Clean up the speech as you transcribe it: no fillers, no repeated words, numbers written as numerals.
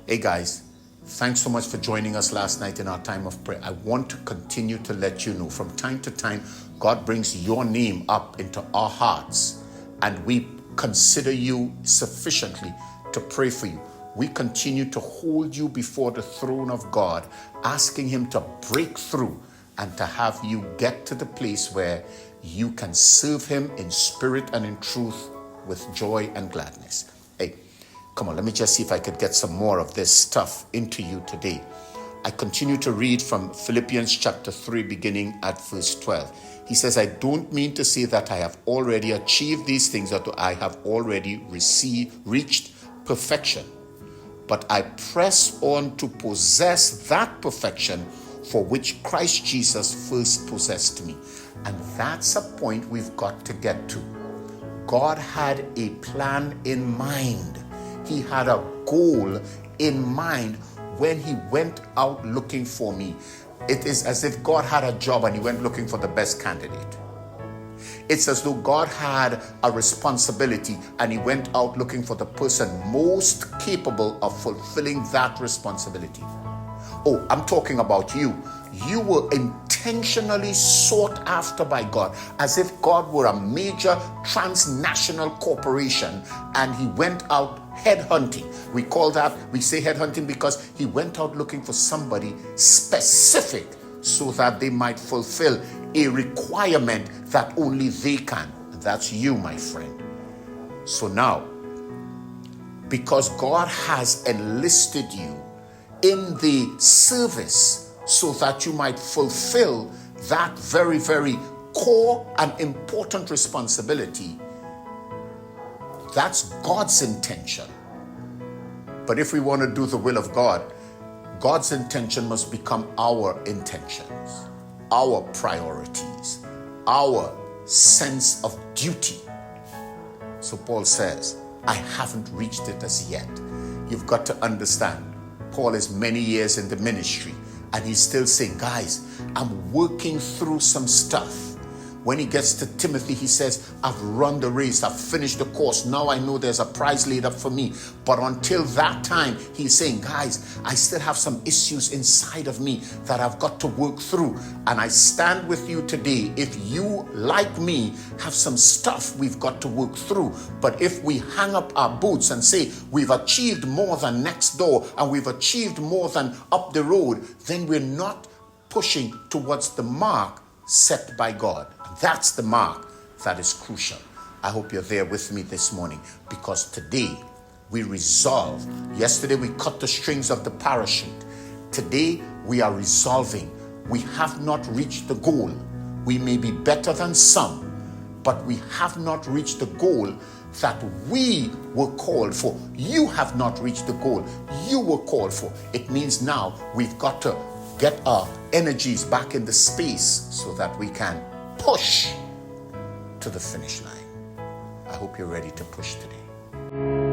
Hey guys, thanks so much for joining us last night in our time of prayer. I want to continue to let you know from time to time, God brings your name up into our hearts and we consider you sufficiently to pray for you. We continue to hold you before the throne of God, asking Him to break through and to have you get to the place where you can serve Him in spirit and in truth with joy and gladness. Hey, come on, let me just see if I could get some more of this stuff into you today. I continue to read from Philippians chapter 3, beginning at verse 12. He says, I don't mean to say that I have already achieved these things or I have already reached perfection, but I press on to possess that perfection for which Christ Jesus first possessed me. And that's a point we've got to get to. God had a plan in mind. He had a goal in mind when He went out looking for me. It is as if God had a job and He went looking for the best candidate. It's as though God had a responsibility and He went out looking for the person most capable of fulfilling that responsibility. Oh, I'm talking about you. You were intentionally sought after by God, as if God were a major transnational corporation and He went out headhunting. We say headhunting because He went out looking for somebody specific so that they might fulfill a requirement that only they can. That's you, my friend. So now, because God has enlisted you in the service so that you might fulfill that very, very core and important responsibility, that's God's intention. But if we want to do the will of God, God's intention must become our intentions, our priorities, our sense of duty. So Paul says, I haven't reached it as yet. You've got to understand, Paul is many years in the ministry and he's still saying, guys, I'm working through some stuff. When he gets to Timothy, he says, I've run the race, I've finished the course. Now I know there's a prize laid up for me. But until that time, he's saying, guys, I still have some issues inside of me that I've got to work through. And I stand with you today. If you, like me, have some stuff we've got to work through. But if we hang up our boots and say, we've achieved more than next door and we've achieved more than up the road, then we're not pushing towards the mark set by God. That's the mark that is crucial. I hope you're there with me this morning, because today we resolve. Yesterday we cut the strings of the parachute. Today we are resolving. We have not reached the goal. We may be better than some, but we have not reached the goal that we were called for. You have not reached the goal you were called for. It means now we've got to get our energies back in the space so that we can push to the finish line. I hope you're ready to push today.